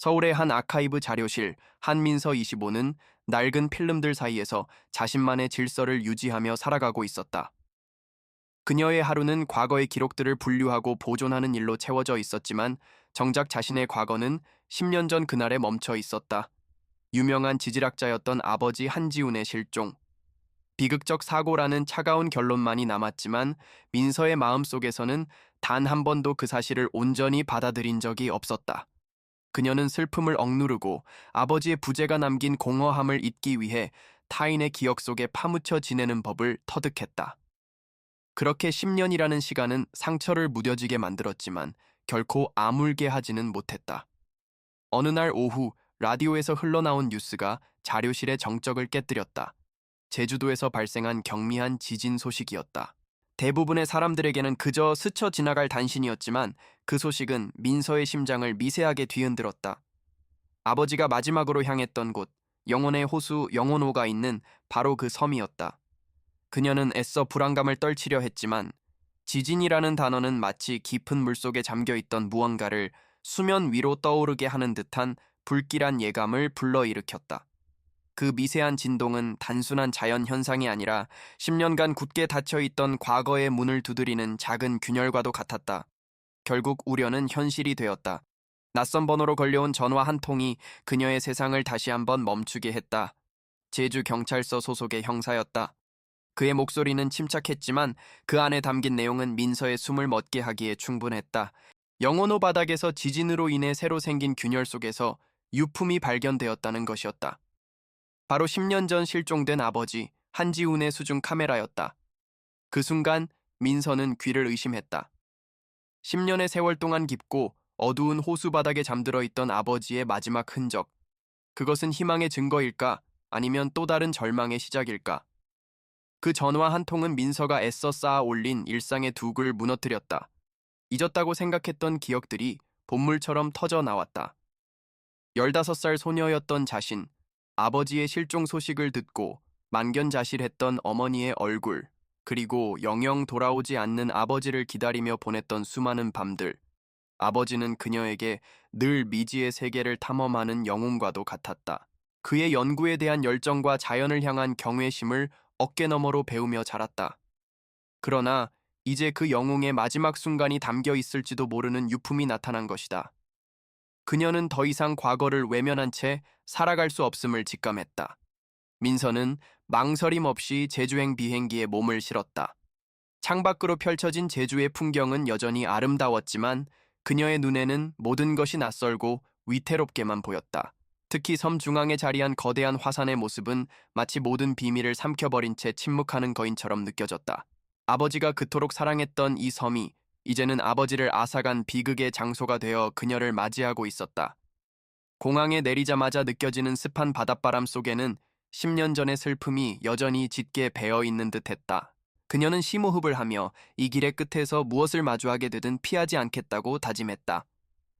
서울의 한 아카이브 자료실 한민서 25는 낡은 필름들 사이에서 자신만의 질서를 유지하며 살아가고 있었다. 그녀의 하루는 과거의 기록들을 분류하고 보존하는 일로 채워져 있었지만 정작 자신의 과거는 10년 전 그날에 멈춰 있었다. 유명한 지질학자였던 아버지 한지훈의 실종. 비극적 사고라는 차가운 결론만이 남았지만 민서의 마음속에서는 단 한 번도 그 사실을 온전히 받아들인 적이 없었다. 그녀는 슬픔을 억누르고 아버지의 부재가 남긴 공허함을 잊기 위해 타인의 기억 속에 파묻혀 지내는 법을 터득했다. 그렇게 10년이라는 시간은 상처를 무뎌지게 만들었지만 결코 아물게 하지는 못했다. 어느 날 오후 라디오에서 흘러나온 뉴스가 자료실의 정적을 깨뜨렸다. 제주도에서 발생한 경미한 지진 소식이었다. 대부분의 사람들에게는 그저 스쳐 지나갈 단신이었지만 그 소식은 민서의 심장을 미세하게 뒤흔들었다. 아버지가 마지막으로 향했던 곳, 영혼의 호수 영혼호가 있는 바로 그 섬이었다. 그녀는 애써 불안감을 떨치려 했지만 지진이라는 단어는 마치 깊은 물속에 잠겨있던 무언가를 수면 위로 떠오르게 하는 듯한 불길한 예감을 불러일으켰다. 그 미세한 진동은 단순한 자연 현상이 아니라 10년간 굳게 닫혀있던 과거의 문을 두드리는 작은 균열과도 같았다. 결국 우려는 현실이 되었다. 낯선 번호로 걸려온 전화 한 통이 그녀의 세상을 다시 한번 멈추게 했다. 제주경찰서 소속의 형사였다. 그의 목소리는 침착했지만 그 안에 담긴 내용은 민서의 숨을 멎게 하기에 충분했다. 영혼호 바닥에서 지진으로 인해 새로 생긴 균열 속에서 유품이 발견되었다는 것이었다. 바로 10년 전 실종된 아버지 한지훈의 수중 카메라였다. 그 순간 민서는 귀를 의심했다. 10년의 세월 동안 깊고 어두운 호수 바닥에 잠들어 있던 아버지의 마지막 흔적. 그것은 희망의 증거일까? 아니면 또 다른 절망의 시작일까? 그 전화 한 통은 민서가 애써 쌓아 올린 일상의 둑을 무너뜨렸다. 잊었다고 생각했던 기억들이 본물처럼 터져 나왔다. 15살 소녀였던 자신, 아버지의 실종 소식을 듣고 만견자실했던 어머니의 얼굴, 그리고 영영 돌아오지 않는 아버지를 기다리며 보냈던 수많은 밤들. 아버지는 그녀에게 늘 미지의 세계를 탐험하는 영웅과도 같았다. 그의 연구에 대한 열정과 자연을 향한 경외심을 어깨너머로 배우며 자랐다. 그러나 이제 그 영웅의 마지막 순간이 담겨 있을지도 모르는 유품이 나타난 것이다. 그녀는 더 이상 과거를 외면한 채 살아갈 수 없음을 직감했다. 민서는 망설임 없이 제주행 비행기에 몸을 실었다. 창밖으로 펼쳐진 제주의 풍경은 여전히 아름다웠지만 그녀의 눈에는 모든 것이 낯설고 위태롭게만 보였다. 특히 섬 중앙에 자리한 거대한 화산의 모습은 마치 모든 비밀을 삼켜버린 채 침묵하는 거인처럼 느껴졌다. 아버지가 그토록 사랑했던 이 섬이 이제는 아버지를 앗아간 비극의 장소가 되어 그녀를 맞이하고 있었다. 공항에 내리자마자 느껴지는 습한 바닷바람 속에는 10년 전의 슬픔이 여전히 짙게 배어있는 듯했다. 그녀는 심호흡을 하며 이 길의 끝에서 무엇을 마주하게 되든 피하지 않겠다고 다짐했다.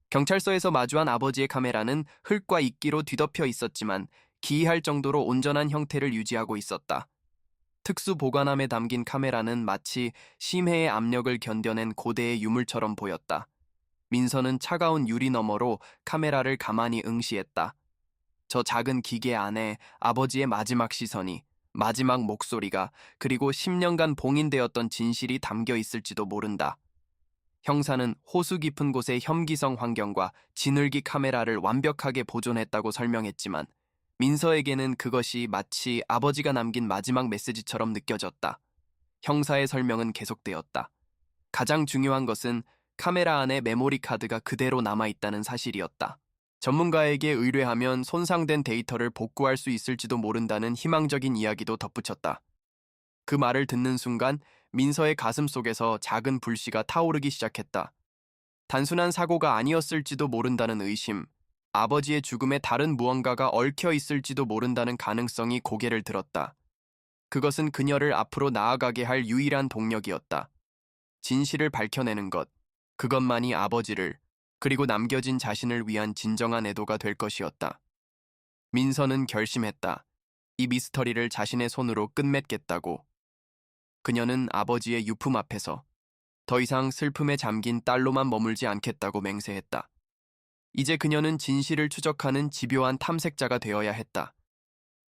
경찰서에서 마주한 아버지의 카메라는 흙과 이끼로 뒤덮여 있었지만 기이할 정도로 온전한 형태를 유지하고 있었다. 특수 보관함에 담긴 카메라는 마치 심해의 압력을 견뎌낸 고대의 유물처럼 보였다. 민서는 차가운 유리 너머로 카메라를 가만히 응시했다. 저 작은 기계 안에 아버지의 마지막 시선이, 마지막 목소리가, 그리고 10년간 봉인되었던 진실이 담겨 있을지도 모른다. 형사는 호수 깊은 곳의 혐기성 환경과 지늘기 카메라를 완벽하게 보존했다고 설명했지만 민서에게는 그것이 마치 아버지가 남긴 마지막 메시지처럼 느껴졌다. 형사의 설명은 계속되었다. 가장 중요한 것은 카메라 안에 메모리 카드가 그대로 남아있다는 사실이었다. 전문가에게 의뢰하면 손상된 데이터를 복구할 수 있을지도 모른다는 희망적인 이야기도 덧붙였다. 그 말을 듣는 순간 민서의 가슴 속에서 작은 불씨가 타오르기 시작했다. 단순한 사고가 아니었을지도 모른다는 의심, 아버지의 죽음에 다른 무언가가 얽혀 있을지도 모른다는 가능성이 고개를 들었다. 그것은 그녀를 앞으로 나아가게 할 유일한 동력이었다. 진실을 밝혀내는 것, 그것만이 아버지를, 그리고 남겨진 자신을 위한 진정한 애도가 될 것이었다. 민서는 결심했다. 이 미스터리를 자신의 손으로 끝맺겠다고. 그녀는 아버지의 유품 앞에서 더 이상 슬픔에 잠긴 딸로만 머물지 않겠다고 맹세했다. 이제 그녀는 진실을 추적하는 집요한 탐색자가 되어야 했다.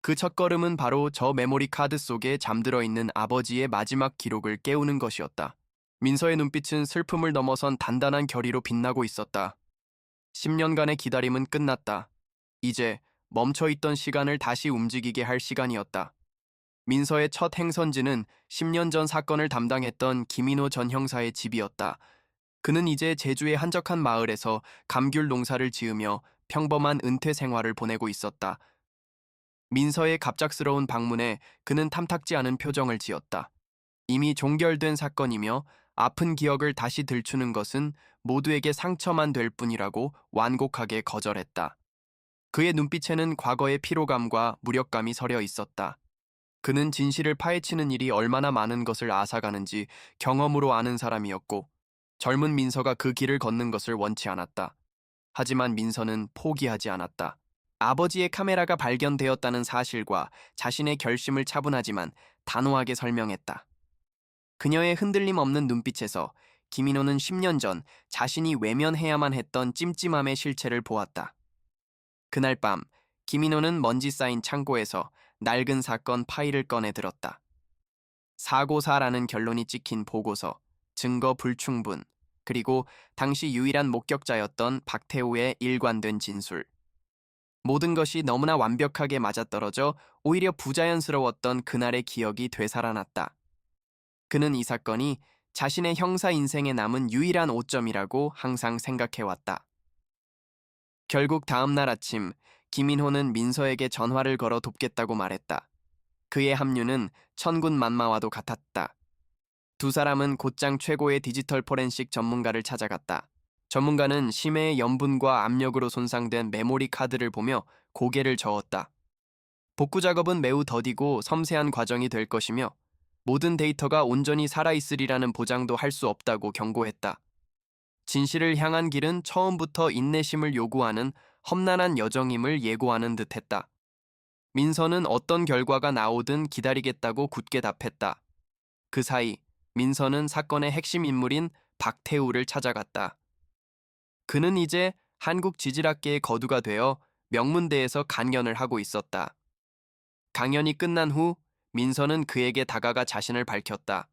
그 첫걸음은 바로 저 메모리 카드 속에 잠들어 있는 아버지의 마지막 기록을 깨우는 것이었다. 민서의 눈빛은 슬픔을 넘어선 단단한 결의로 빛나고 있었다. 10년간의 기다림은 끝났다. 이제 멈춰있던 시간을 다시 움직이게 할 시간이었다. 민서의 첫 행선지는 10년 전 사건을 담당했던 김인호 전 형사의 집이었다. 그는 이제 제주의 한적한 마을에서 감귤 농사를 지으며 평범한 은퇴 생활을 보내고 있었다. 민서의 갑작스러운 방문에 그는 탐탁지 않은 표정을 지었다. 이미 종결된 사건이며 아픈 기억을 다시 들추는 것은 모두에게 상처만 될 뿐이라고 완곡하게 거절했다. 그의 눈빛에는 과거의 피로감과 무력감이 서려 있었다. 그는 진실을 파헤치는 일이 얼마나 많은 것을 앗아가는지 경험으로 아는 사람이었고, 젊은 민서가 그 길을 걷는 것을 원치 않았다. 하지만 민서는 포기하지 않았다. 아버지의 카메라가 발견되었다는 사실과 자신의 결심을 차분하지만 단호하게 설명했다. 그녀의 흔들림 없는 눈빛에서 김인호는 10년 전 자신이 외면해야만 했던 찜찜함의 실체를 보았다. 그날 밤 김인호는 먼지 쌓인 창고에서 낡은 사건 파일을 꺼내 들었다. 사고사라는 결론이 찍힌 보고서, 증거 불충분, 그리고 당시 유일한 목격자였던 박태우의 일관된 진술. 모든 것이 너무나 완벽하게 맞아떨어져 오히려 부자연스러웠던 그날의 기억이 되살아났다. 그는 이 사건이 자신의 형사 인생에 남은 유일한 오점이라고 항상 생각해왔다. 결국 다음 날 아침, 김인호는 민서에게 전화를 걸어 돕겠다고 말했다. 그의 합류는 천군만마와도 같았다. 두 사람은 곧장 최고의 디지털 포렌식 전문가를 찾아갔다. 전문가는 심해의 염분과 압력으로 손상된 메모리 카드를 보며 고개를 저었다. 복구 작업은 매우 더디고 섬세한 과정이 될 것이며 모든 데이터가 온전히 살아있으리라는 보장도 할 수 없다고 경고했다. 진실을 향한 길은 처음부터 인내심을 요구하는 험난한 여정임을 예고하는 듯했다. 민서는 어떤 결과가 나오든 기다리겠다고 굳게 답했다. 그 사이 민서는 사건의 핵심 인물인 박태우를 찾아갔다. 그는 이제 한국 지질학계의 거두가 되어 명문대에서 강연을 하고 있었다. 강연이 끝난 후 민서는 그에게 다가가 자신을 밝혔다.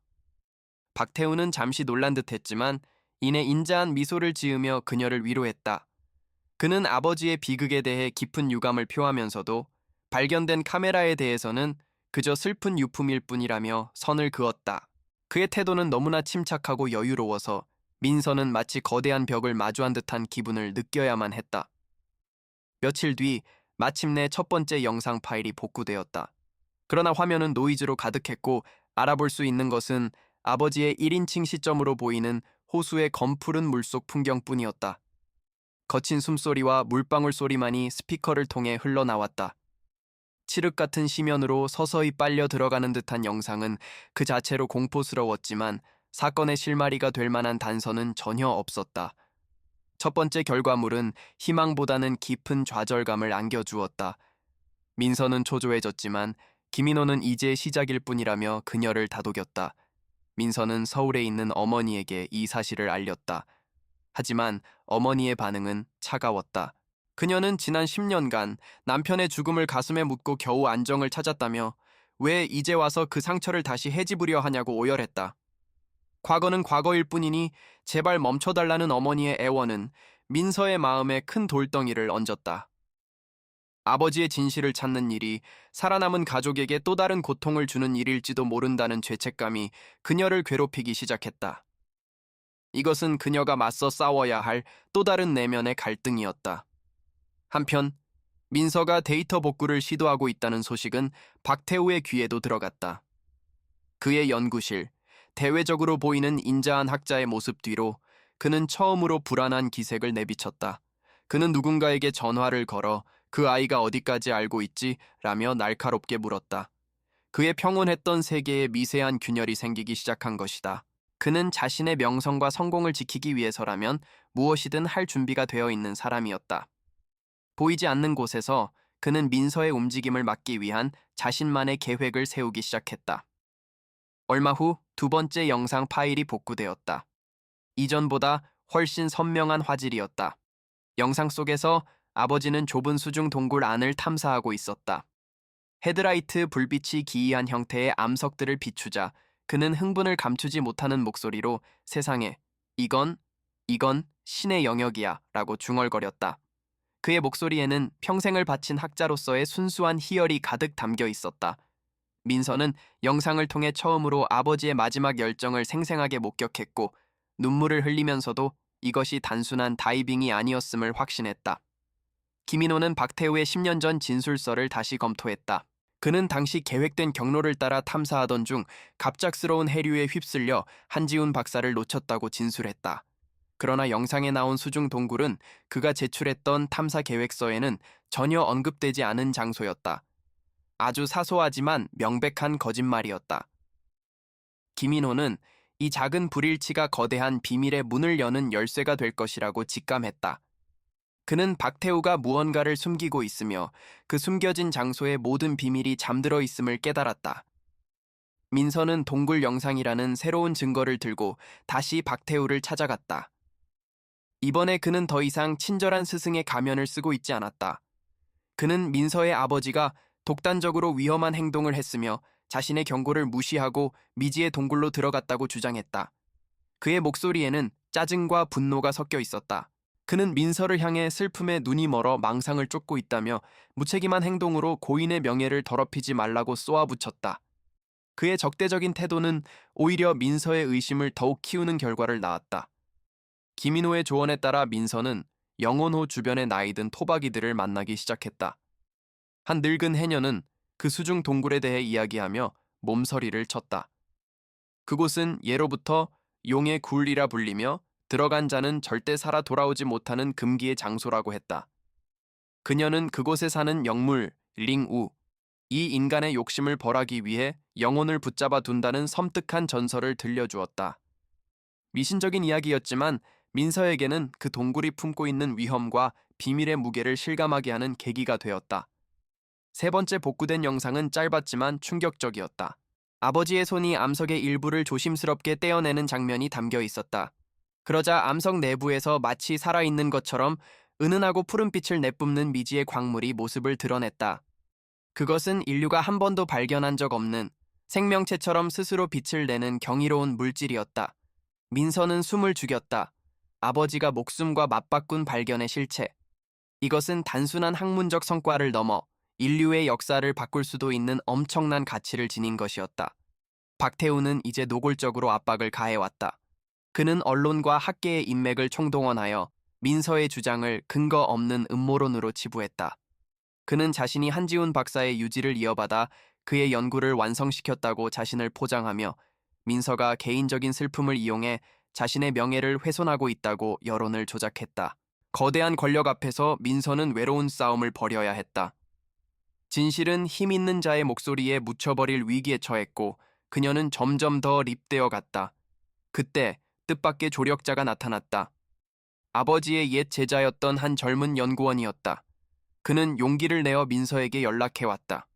박태우는 잠시 놀란 듯했지만 이내 인자한 미소를 지으며 그녀를 위로했다. 그는 아버지의 비극에 대해 깊은 유감을 표하면서도 발견된 카메라에 대해서는 그저 슬픈 유품일 뿐이라며 선을 그었다. 그의 태도는 너무나 침착하고 여유로워서 민서는 마치 거대한 벽을 마주한 듯한 기분을 느껴야만 했다. 며칠 뒤 마침내 첫 번째 영상 파일이 복구되었다. 그러나 화면은 노이즈로 가득했고 알아볼 수 있는 것은 아버지의 1인칭 시점으로 보이는 호수의 검푸른 물속 풍경뿐이었다. 거친 숨소리와 물방울 소리만이 스피커를 통해 흘러나왔다. 칠흑 같은 시면으로 서서히 빨려 들어가는 듯한 영상은 그 자체로 공포스러웠지만 사건의 실마리가 될 만한 단서는 전혀 없었다. 첫 번째 결과물은 희망보다는 깊은 좌절감을 안겨주었다. 민서는 초조해졌지만 김인호는 이제 시작일 뿐이라며 그녀를 다독였다. 민서는 서울에 있는 어머니에게 이 사실을 알렸다. 하지만 어머니의 반응은 차가웠다. 그녀는 지난 10년간 남편의 죽음을 가슴에 묻고 겨우 안정을 찾았다며 왜 이제 와서 그 상처를 다시 헤집으려 하냐고 오열했다. 과거는 과거일 뿐이니 제발 멈춰달라는 어머니의 애원은 민서의 마음에 큰 돌덩이를 얹었다. 아버지의 진실을 찾는 일이 살아남은 가족에게 또 다른 고통을 주는 일일지도 모른다는 죄책감이 그녀를 괴롭히기 시작했다. 이것은 그녀가 맞서 싸워야 할 또 다른 내면의 갈등이었다. 한편 민서가 데이터 복구를 시도하고 있다는 소식은 박태우의 귀에도 들어갔다. 그의 연구실, 대외적으로 보이는 인자한 학자의 모습 뒤로 그는 처음으로 불안한 기색을 내비쳤다. 그는 누군가에게 전화를 걸어 그 아이가 어디까지 알고 있지? 라며 날카롭게 물었다. 그의 평온했던 세계에 미세한 균열이 생기기 시작한 것이다. 그는 자신의 명성과 성공을 지키기 위해서라면 무엇이든 할 준비가 되어 있는 사람이었다. 보이지 않는 곳에서 그는 민서의 움직임을 막기 위한 자신만의 계획을 세우기 시작했다. 얼마 후 두 번째 영상 파일이 복구되었다. 이전보다 훨씬 선명한 화질이었다. 영상 속에서 아버지는 좁은 수중 동굴 안을 탐사하고 있었다. 헤드라이트 불빛이 기이한 형태의 암석들을 비추자 그는 흥분을 감추지 못하는 목소리로 세상에, 이건 신의 영역이야 라고 중얼거렸다. 그의 목소리에는 평생을 바친 학자로서의 순수한 희열이 가득 담겨 있었다. 민서는 영상을 통해 처음으로 아버지의 마지막 열정을 생생하게 목격했고 눈물을 흘리면서도 이것이 단순한 다이빙이 아니었음을 확신했다. 김인호는 박태우의 10년 전 진술서를 다시 검토했다. 그는 당시 계획된 경로를 따라 탐사하던 중 갑작스러운 해류에 휩쓸려 한지훈 박사를 놓쳤다고 진술했다. 그러나 영상에 나온 수중 동굴은 그가 제출했던 탐사 계획서에는 전혀 언급되지 않은 장소였다. 아주 사소하지만 명백한 거짓말이었다. 김인호는 이 작은 불일치가 거대한 비밀의 문을 여는 열쇠가 될 것이라고 직감했다. 그는 박태우가 무언가를 숨기고 있으며 그 숨겨진 장소의 모든 비밀이 잠들어 있음을 깨달았다. 민서는 동굴 영상이라는 새로운 증거를 들고 다시 박태우를 찾아갔다. 이번에 그는 더 이상 친절한 스승의 가면을 쓰고 있지 않았다. 그는 민서의 아버지가 독단적으로 위험한 행동을 했으며 자신의 경고를 무시하고 미지의 동굴로 들어갔다고 주장했다. 그의 목소리에는 짜증과 분노가 섞여 있었다. 그는 민서를 향해 슬픔에 눈이 멀어 망상을 쫓고 있다며 무책임한 행동으로 고인의 명예를 더럽히지 말라고 쏘아붙였다. 그의 적대적인 태도는 오히려 민서의 의심을 더욱 키우는 결과를 낳았다. 김인호의 조언에 따라 민서는 영혼호 주변에 나이든 토박이들을 만나기 시작했다. 한 늙은 해녀는 그 수중 동굴에 대해 이야기하며 몸서리를 쳤다. 그곳은 예로부터 용의 굴이라 불리며 들어간 자는 절대 살아 돌아오지 못하는 금기의 장소라고 했다. 그녀는 그곳에 사는 영물, 링우, 이 인간의 욕심을 벌하기 위해 영혼을 붙잡아 둔다는 섬뜩한 전설을 들려주었다. 미신적인 이야기였지만 민서에게는 그 동굴이 품고 있는 위험과 비밀의 무게를 실감하게 하는 계기가 되었다. 세 번째 복구된 영상은 짧았지만 충격적이었다. 아버지의 손이 암석의 일부를 조심스럽게 떼어내는 장면이 담겨 있었다. 그러자 암석 내부에서 마치 살아있는 것처럼 은은하고 푸른빛을 내뿜는 미지의 광물이 모습을 드러냈다. 그것은 인류가 한 번도 발견한 적 없는 생명체처럼 스스로 빛을 내는 경이로운 물질이었다. 민서는 숨을 죽였다. 아버지가 목숨과 맞바꾼 발견의 실체. 이것은 단순한 학문적 성과를 넘어 인류의 역사를 바꿀 수도 있는 엄청난 가치를 지닌 것이었다. 박태우는 이제 노골적으로 압박을 가해왔다. 그는 언론과 학계의 인맥을 총동원하여 민서의 주장을 근거 없는 음모론으로 치부했다. 그는 자신이 한지훈 박사의 유지를 이어받아 그의 연구를 완성시켰다고 자신을 포장하며 민서가 개인적인 슬픔을 이용해 자신의 명예를 훼손하고 있다고 여론을 조작했다. 거대한 권력 앞에서 민서는 외로운 싸움을 벌여야 했다. 진실은 힘 있는 자의 목소리에 묻혀버릴 위기에 처했고 그녀는 점점 더 립되어 갔다. 그때 뜻밖의 조력자가 나타났다. 아버지의 옛 제자였던 한 젊은 연구원이었다. 그는 용기를 내어 민서에게 연락해왔다.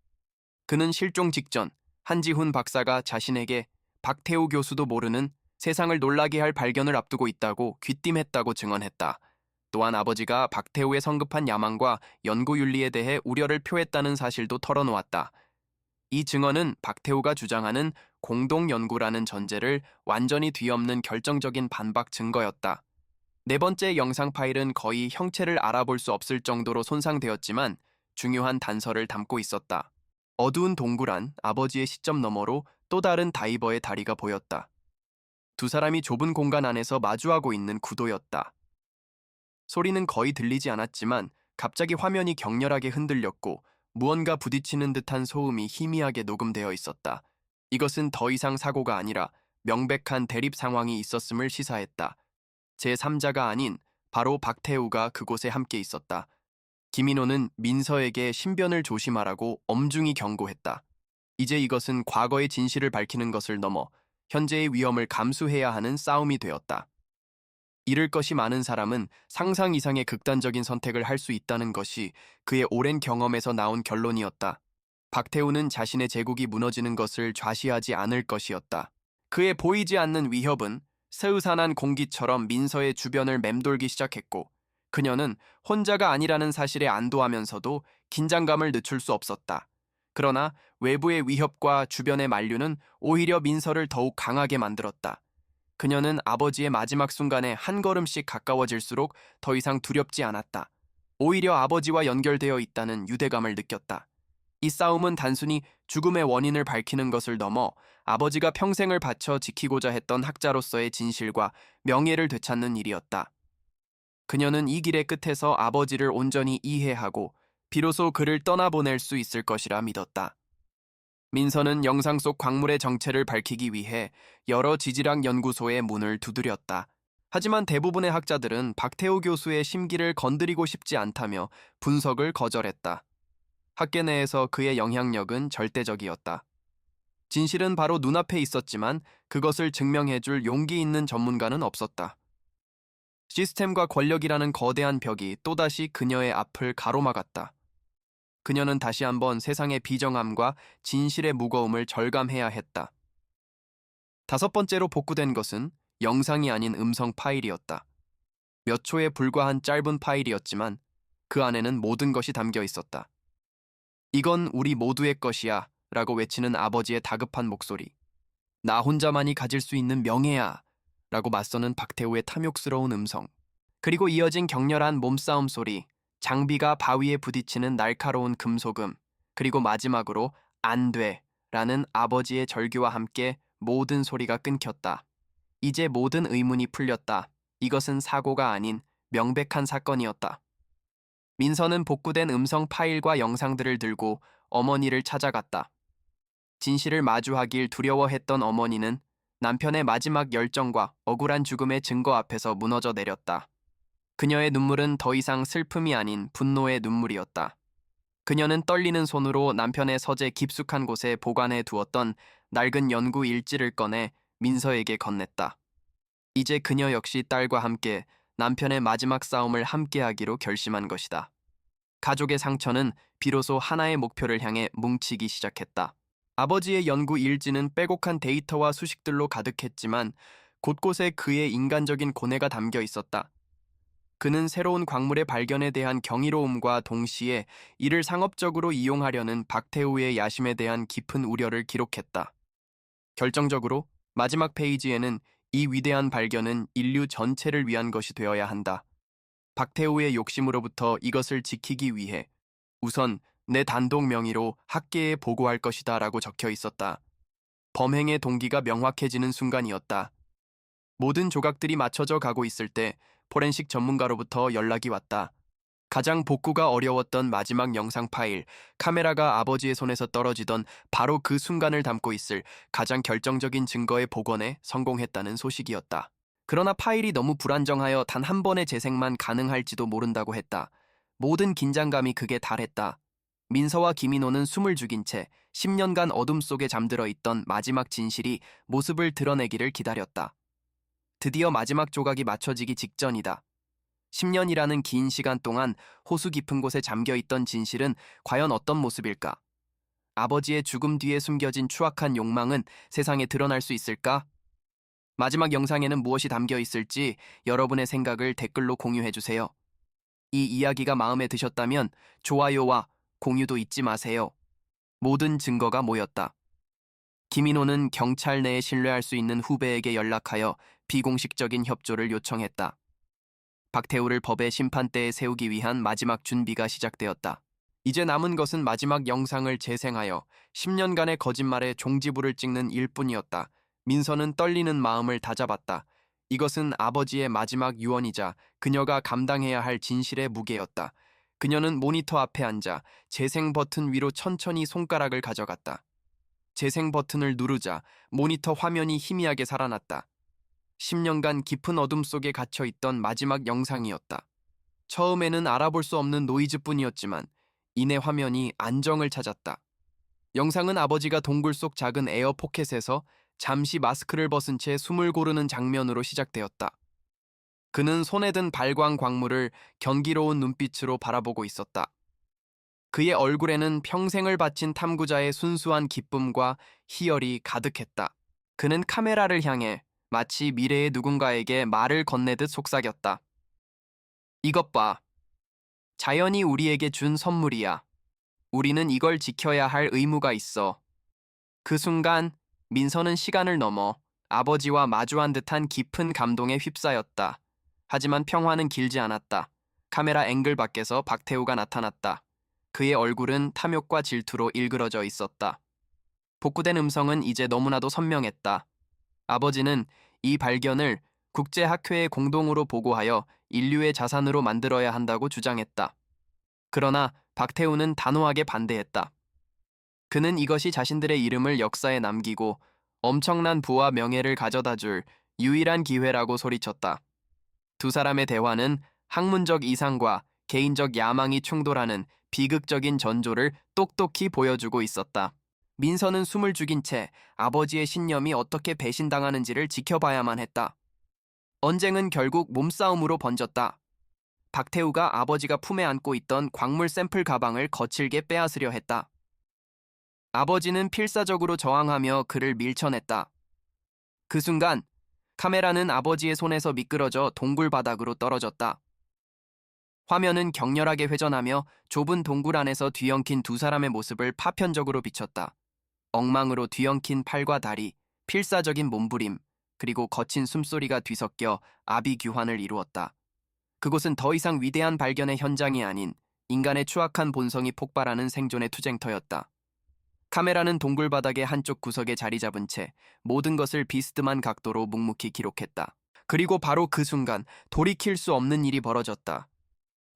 그는 실종 직전 한지훈 박사가 자신에게 박태우 교수도 모르는 세상을 놀라게 할 발견을 앞두고 있다고 귀띔했다고 증언했다. 또한 아버지가 박태우의 성급한 야망과 연구윤리에 대해 우려를 표했다는 사실도 털어놓았다. 이 증언은 박태우가 주장하는 공동연구라는 전제를 완전히 뒤엎는 결정적인 반박 증거였다. 네 번째 영상 파일은 거의 형체를 알아볼 수 없을 정도로 손상되었지만 중요한 단서를 담고 있었다. 어두운 동굴 안 아버지의 시점 너머로 또 다른 다이버의 다리가 보였다. 두 사람이 좁은 공간 안에서 마주하고 있는 구도였다. 소리는 거의 들리지 않았지만 갑자기 화면이 격렬하게 흔들렸고 무언가 부딪히는 듯한 소음이 희미하게 녹음되어 있었다. 이것은 더 이상 사고가 아니라 명백한 대립 상황이 있었음을 시사했다. 제3자가 아닌 바로 박태우가 그곳에 함께 있었다. 김인호는 민서에게 신변을 조심하라고 엄중히 경고했다. 이제 이것은 과거의 진실을 밝히는 것을 넘어 현재의 위험을 감수해야 하는 싸움이 되었다. 잃을 것이 많은 사람은 상상 이상의 극단적인 선택을 할 수 있다는 것이 그의 오랜 경험에서 나온 결론이었다. 박태우는 자신의 제국이 무너지는 것을 좌시하지 않을 것이었다. 그의 보이지 않는 위협은 스으산한 공기처럼 민서의 주변을 맴돌기 시작했고 그녀는 혼자가 아니라는 사실에 안도하면서도 긴장감을 늦출 수 없었다. 그러나 외부의 위협과 주변의 만류는 오히려 민서를 더욱 강하게 만들었다. 그녀는 아버지의 마지막 순간에 한 걸음씩 가까워질수록 더 이상 두렵지 않았다. 오히려 아버지와 연결되어 있다는 유대감을 느꼈다. 이 싸움은 단순히 죽음의 원인을 밝히는 것을 넘어 아버지가 평생을 바쳐 지키고자 했던 학자로서의 진실과 명예를 되찾는 일이었다. 그녀는 이 길의 끝에서 아버지를 온전히 이해하고 비로소 그를 떠나보낼 수 있을 것이라 믿었다. 민서는 영상 속 광물의 정체를 밝히기 위해 여러 지질학 연구소의 문을 두드렸다. 하지만 대부분의 학자들은 박태호 교수의 심기를 건드리고 싶지 않다며 분석을 거절했다. 학계 내에서 그의 영향력은 절대적이었다. 진실은 바로 눈앞에 있었지만 그것을 증명해줄 용기 있는 전문가는 없었다. 시스템과 권력이라는 거대한 벽이 또다시 그녀의 앞을 가로막았다. 그녀는 다시 한번 세상의 비정함과 진실의 무거움을 절감해야 했다. 다섯 번째로 복구된 것은 영상이 아닌 음성 파일이었다. 몇 초에 불과한 짧은 파일이었지만 그 안에는 모든 것이 담겨 있었다. 이건 우리 모두의 것이야 라고 외치는 아버지의 다급한 목소리. 나 혼자만이 가질 수 있는 명예야 라고 맞서는 박태호의 탐욕스러운 음성. 그리고 이어진 격렬한 몸싸움 소리, 장비가 바위에 부딪히는 날카로운 금속음, 그리고 마지막으로 안 돼 라는 아버지의 절규와 함께 모든 소리가 끊겼다. 이제 모든 의문이 풀렸다. 이것은 사고가 아닌 명백한 사건이었다. 민서는 복구된 음성 파일과 영상들을 들고 어머니를 찾아갔다. 진실을 마주하길 두려워했던 어머니는 남편의 마지막 열정과 억울한 죽음의 증거 앞에서 무너져 내렸다. 그녀의 눈물은 더 이상 슬픔이 아닌 분노의 눈물이었다. 그녀는 떨리는 손으로 남편의 서재 깊숙한 곳에 보관해 두었던 낡은 연구 일지를 꺼내 민서에게 건넸다. 이제 그녀 역시 딸과 함께 남편의 마지막 싸움을 함께하기로 결심한 것이다. 가족의 상처는 비로소 하나의 목표를 향해 뭉치기 시작했다. 아버지의 연구 일지는 빼곡한 데이터와 수식들로 가득했지만 곳곳에 그의 인간적인 고뇌가 담겨 있었다. 그는 새로운 광물의 발견에 대한 경이로움과 동시에 이를 상업적으로 이용하려는 박태우의 야심에 대한 깊은 우려를 기록했다. 결정적으로 마지막 페이지에는 이 위대한 발견은 인류 전체를 위한 것이 되어야 한다. 박태우의 욕심으로부터 이것을 지키기 위해 우선 내 단독 명의로 학계에 보고할 것이다 라고 적혀 있었다. 범행의 동기가 명확해지는 순간이었다. 모든 조각들이 맞춰져 가고 있을 때 포렌식 전문가로부터 연락이 왔다. 가장 복구가 어려웠던 마지막 영상 파일, 카메라가 아버지의 손에서 떨어지던 바로 그 순간을 담고 있을 가장 결정적인 증거의 복원에 성공했다는 소식이었다. 그러나 파일이 너무 불안정하여 단 한 번의 재생만 가능할지도 모른다고 했다. 모든 긴장감이 극에 달했다. 민서와 김인호는 숨을 죽인 채 10년간 어둠 속에 잠들어 있던 마지막 진실이 모습을 드러내기를 기다렸다. 드디어 마지막 조각이 맞춰지기 직전이다. 10년이라는 긴 시간 동안 호수 깊은 곳에 잠겨있던 진실은 과연 어떤 모습일까? 아버지의 죽음 뒤에 숨겨진 추악한 욕망은 세상에 드러날 수 있을까? 마지막 영상에는 무엇이 담겨 있을지 여러분의 생각을 댓글로 공유해주세요. 이 이야기가 마음에 드셨다면 좋아요와 공유도 잊지 마세요. 모든 증거가 모였다. 김인호는 경찰 내에 신뢰할 수 있는 후배에게 연락하여 비공식적인 협조를 요청했다. 박태우를 법의 심판대에 세우기 위한 마지막 준비가 시작되었다. 이제 남은 것은 마지막 영상을 재생하여 10년간의 거짓말에 종지부를 찍는 일뿐이었다. 민서는 떨리는 마음을 다잡았다. 이것은 아버지의 마지막 유언이자 그녀가 감당해야 할 진실의 무게였다. 그녀는 모니터 앞에 앉아 재생 버튼 위로 천천히 손가락을 가져갔다. 재생 버튼을 누르자 모니터 화면이 희미하게 살아났다. 10년간 깊은 어둠 속에 갇혀있던 마지막 영상이었다. 처음에는 알아볼 수 없는 노이즈뿐이었지만 이내 화면이 안정을 찾았다. 영상은 아버지가 동굴 속 작은 에어 포켓에서 잠시 마스크를 벗은 채 숨을 고르는 장면으로 시작되었다. 그는 손에 든 발광 광물을 경기로운 눈빛으로 바라보고 있었다. 그의 얼굴에는 평생을 바친 탐구자의 순수한 기쁨과 희열이 가득했다. 그는 카메라를 향해 마치 미래의 누군가에게 말을 건네듯 속삭였다. 이것 봐. 자연이 우리에게 준 선물이야. 우리는 이걸 지켜야 할 의무가 있어. 그 순간 민서는 시간을 넘어 아버지와 마주한 듯한 깊은 감동에 휩싸였다. 하지만 평화는 길지 않았다. 카메라 앵글 밖에서 박태우가 나타났다. 그의 얼굴은 탐욕과 질투로 일그러져 있었다. 복구된 음성은 이제 너무나도 선명했다. 아버지는 이 발견을 국제학회에 공동으로 보고하여 인류의 자산으로 만들어야 한다고 주장했다. 그러나 박태우는 단호하게 반대했다. 그는 이것이 자신들의 이름을 역사에 남기고 엄청난 부와 명예를 가져다 줄 유일한 기회라고 소리쳤다. 두 사람의 대화는 학문적 이상과 개인적 야망이 충돌하는 비극적인 전조를 똑똑히 보여주고 있었다. 민서는 숨을 죽인 채 아버지의 신념이 어떻게 배신당하는지를 지켜봐야만 했다. 언쟁은 결국 몸싸움으로 번졌다. 박태우가 아버지가 품에 안고 있던 광물 샘플 가방을 거칠게 빼앗으려 했다. 아버지는 필사적으로 저항하며 그를 밀쳐냈다. 그 순간 카메라는 아버지의 손에서 미끄러져 동굴 바닥으로 떨어졌다. 화면은 격렬하게 회전하며 좁은 동굴 안에서 뒤엉킨 두 사람의 모습을 파편적으로 비췄다. 엉망으로 뒤엉킨 팔과 다리, 필사적인 몸부림, 그리고 거친 숨소리가 뒤섞여 아비규환을 이루었다. 그곳은 더 이상 위대한 발견의 현장이 아닌 인간의 추악한 본성이 폭발하는 생존의 투쟁터였다. 카메라는 동굴 바닥의 한쪽 구석에 자리 잡은 채 모든 것을 비스듬한 각도로 묵묵히 기록했다. 그리고 바로 그 순간 돌이킬 수 없는 일이 벌어졌다.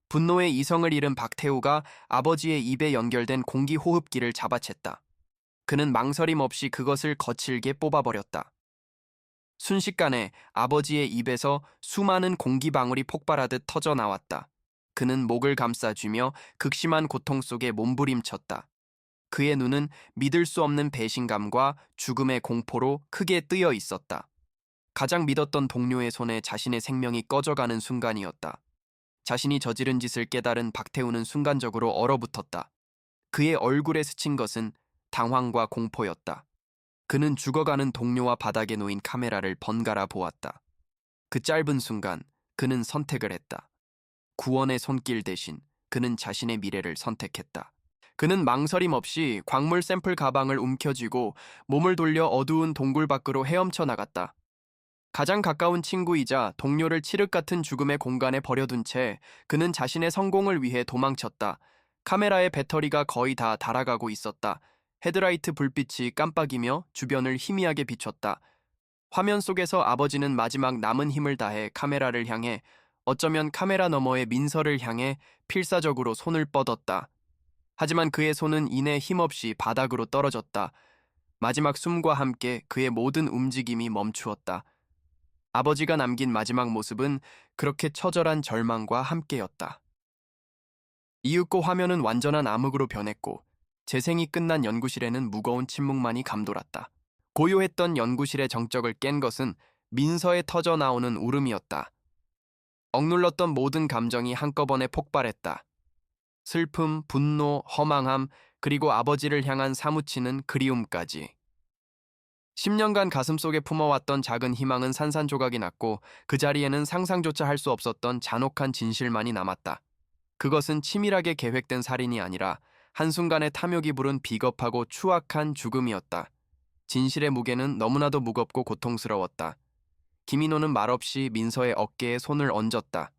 분노의 이성을 잃은 박태우가 아버지의 입에 연결된 공기 호흡기를 잡아챘다. 그는 망설임 없이 그것을 거칠게 뽑아버렸다. 순식간에 아버지의 입에서 수많은 공기방울이 폭발하듯 터져 나왔다. 그는 목을 감싸쥐며 극심한 고통 속에 몸부림쳤다. 그의 눈은 믿을 수 없는 배신감과 죽음의 공포로 크게 뜨여 있었다. 가장 믿었던 동료의 손에 자신의 생명이 꺼져가는 순간이었다. 자신이 저지른 짓을 깨달은 박태우는 순간적으로 얼어붙었다. 그의 얼굴에 스친 것은 당황과 공포였다. 그는 죽어가는 동료와 바닥에 놓인 카메라를 번갈아 보았다. 그 짧은 순간 그는 선택을 했다. 구원의 손길 대신 그는 자신의 미래를 선택했다. 그는 망설임 없이 광물 샘플 가방을 움켜쥐고 몸을 돌려 어두운 동굴 밖으로 헤엄쳐 나갔다. 가장 가까운 친구이자 동료를 칠흑 같은 죽음의 공간에 버려둔 채 그는 자신의 성공을 위해 도망쳤다. 카메라의 배터리가 거의 다 닳아가고 있었다. 헤드라이트 불빛이 깜빡이며 주변을 희미하게 비췄다. 화면 속에서 아버지는 마지막 남은 힘을 다해 카메라를 향해, 어쩌면 카메라 너머의 민서를 향해 필사적으로 손을 뻗었다. 하지만 그의 손은 이내 힘없이 바닥으로 떨어졌다. 마지막 숨과 함께 그의 모든 움직임이 멈추었다. 아버지가 남긴 마지막 모습은 그렇게 처절한 절망과 함께였다. 이윽고 화면은 완전한 암흑으로 변했고 재생이 끝난 연구실에는 무거운 침묵만이 감돌았다. 고요했던 연구실의 정적을 깬 것은 민서에 터져 나오는 울음이었다. 억눌렀던 모든 감정이 한꺼번에 폭발했다. 슬픔, 분노, 허망함, 그리고 아버지를 향한 사무치는 그리움까지. 10년간 가슴속에 품어왔던 작은 희망은 산산조각이 났고 그 자리에는 상상조차 할 수 없었던 잔혹한 진실만이 남았다. 그것은 치밀하게 계획된 살인이 아니라 한순간에 탐욕이 부른 비겁하고 추악한 죽음이었다. 진실의 무게는 너무나도 무겁고 고통스러웠다. 김인호는 말없이 민서의 어깨에 손을 얹었다.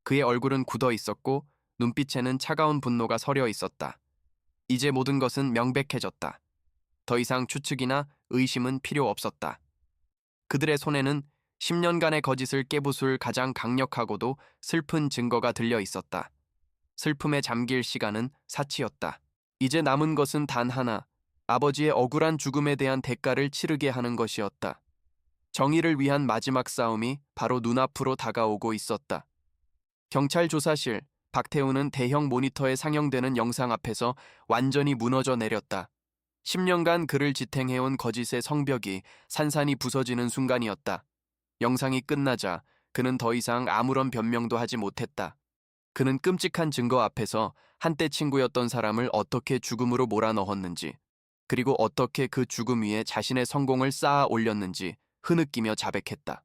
그의 얼굴은 굳어 있었고 눈빛에는 차가운 분노가 서려 있었다. 이제 모든 것은 명백해졌다. 더 이상 추측이나 의심은 필요 없었다. 그들의 손에는 10년간의 거짓을 깨부술 가장 강력하고도 슬픈 증거가 들려 있었다. 슬픔에 잠길 시간은 사치였다. 이제 남은 것은 단 하나, 아버지의 억울한 죽음에 대한 대가를 치르게 하는 것이었다. 정의를 위한 마지막 싸움이 바로 눈앞으로 다가오고 있었다. 경찰 조사실, 박태우는 대형 모니터에 상영되는 영상 앞에서 완전히 무너져 내렸다. 10년간 그를 지탱해온 거짓의 성벽이 산산이 부서지는 순간이었다. 영상이 끝나자 그는 더 이상 아무런 변명도 하지 못했다. 그는 끔찍한 증거 앞에서 한때 친구였던 사람을 어떻게 죽음으로 몰아넣었는지, 그리고 어떻게 그 죽음 위에 자신의 성공을 쌓아 올렸는지 흐느끼며 자백했다.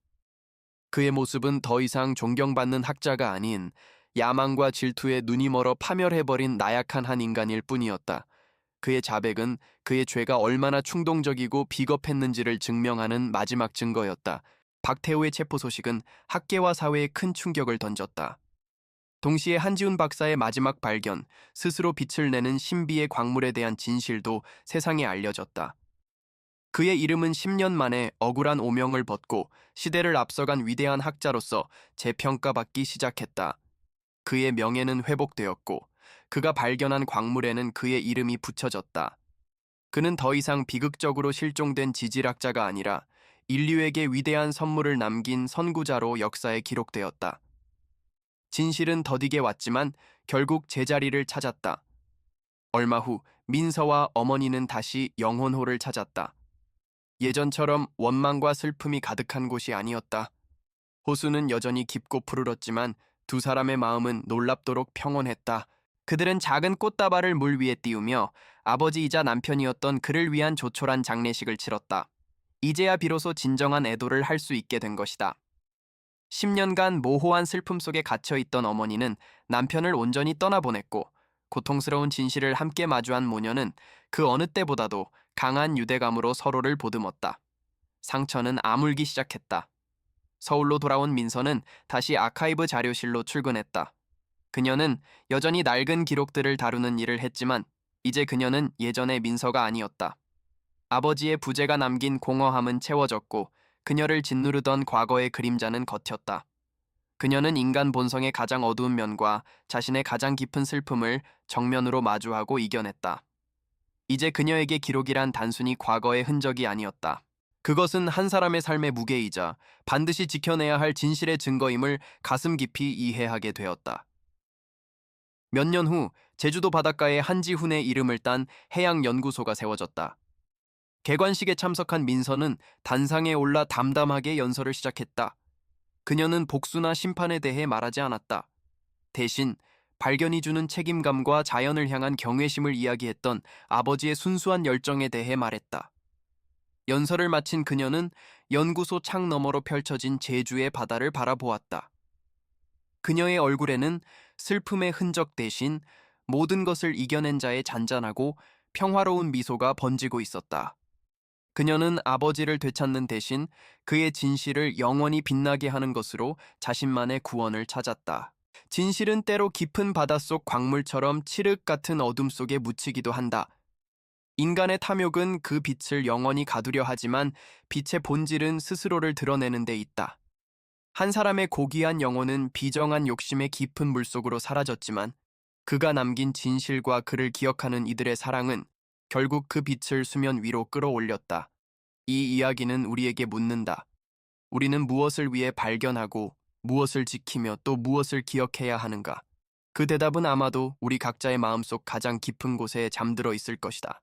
그의 모습은 더 이상 존경받는 학자가 아닌 야망과 질투에 눈이 멀어 파멸해버린 나약한 한 인간일 뿐이었다. 그의 자백은 그의 죄가 얼마나 충동적이고 비겁했는지를 증명하는 마지막 증거였다. 박태호의 체포 소식은 학계와 사회에 큰 충격을 던졌다. 동시에 한지훈 박사의 마지막 발견, 스스로 빛을 내는 신비의 광물에 대한 진실도 세상에 알려졌다. 그의 이름은 10년 만에 억울한 오명을 벗고 시대를 앞서간 위대한 학자로서 재평가받기 시작했다. 그의 명예는 회복되었고 그가 발견한 광물에는 그의 이름이 붙여졌다. 그는 더 이상 비극적으로 실종된 지질학자가 아니라 인류에게 위대한 선물을 남긴 선구자로 역사에 기록되었다. 진실은 더디게 왔지만 결국 제자리를 찾았다. 얼마 후 민서와 어머니는 다시 영혼호를 찾았다. 예전처럼 원망과 슬픔이 가득한 곳이 아니었다. 호수는 여전히 깊고 푸르렀지만 두 사람의 마음은 놀랍도록 평온했다. 그들은 작은 꽃다발을 물 위에 띄우며 아버지이자 남편이었던 그를 위한 조촐한 장례식을 치렀다. 이제야 비로소 진정한 애도를 할 수 있게 된 것이다. 10년간 모호한 슬픔 속에 갇혀있던 어머니는 남편을 온전히 떠나보냈고 고통스러운 진실을 함께 마주한 모녀는 그 어느 때보다도 강한 유대감으로 서로를 보듬었다. 상처는 아물기 시작했다. 서울로 돌아온 민서는 다시 아카이브 자료실로 출근했다. 그녀는 여전히 낡은 기록들을 다루는 일을 했지만 이제 그녀는 예전의 민서가 아니었다. 아버지의 부재가 남긴 공허함은 채워졌고 그녀를 짓누르던 과거의 그림자는 걷혔다. 그녀는 인간 본성의 가장 어두운 면과 자신의 가장 깊은 슬픔을 정면으로 마주하고 이겨냈다. 이제 그녀에게 기록이란 단순히 과거의 흔적이 아니었다. 그것은 한 사람의 삶의 무게이자 반드시 지켜내야 할 진실의 증거임을 가슴 깊이 이해하게 되었다. 몇 년 후 제주도 바닷가에 한지훈의 이름을 딴 해양연구소가 세워졌다. 개관식에 참석한 민서는 단상에 올라 담담하게 연설을 시작했다. 그녀는 복수나 심판에 대해 말하지 않았다. 대신 발견이 주는 책임감과 자연을 향한 경외심을 이야기했던 아버지의 순수한 열정에 대해 말했다. 연설을 마친 그녀는 연구소 창 너머로 펼쳐진 제주의 바다를 바라보았다. 그녀의 얼굴에는 슬픔의 흔적 대신 모든 것을 이겨낸 자의 잔잔하고 평화로운 미소가 번지고 있었다. 그녀는 아버지를 되찾는 대신 그의 진실을 영원히 빛나게 하는 것으로 자신만의 구원을 찾았다. 진실은 때로 깊은 바닷속 광물처럼 칠흑 같은 어둠 속에 묻히기도 한다. 인간의 탐욕은 그 빛을 영원히 가두려 하지만 빛의 본질은 스스로를 드러내는 데 있다. 한 사람의 고귀한 영혼은 비정한 욕심의 깊은 물속으로 사라졌지만 그가 남긴 진실과 그를 기억하는 이들의 사랑은 결국 그 빛을 수면 위로 끌어올렸다. 이 이야기는 우리에게 묻는다. 우리는 무엇을 위해 발견하고 무엇을 지키며 또 무엇을 기억해야 하는가? 그 대답은 아마도 우리 각자의 마음속 가장 깊은 곳에 잠들어 있을 것이다.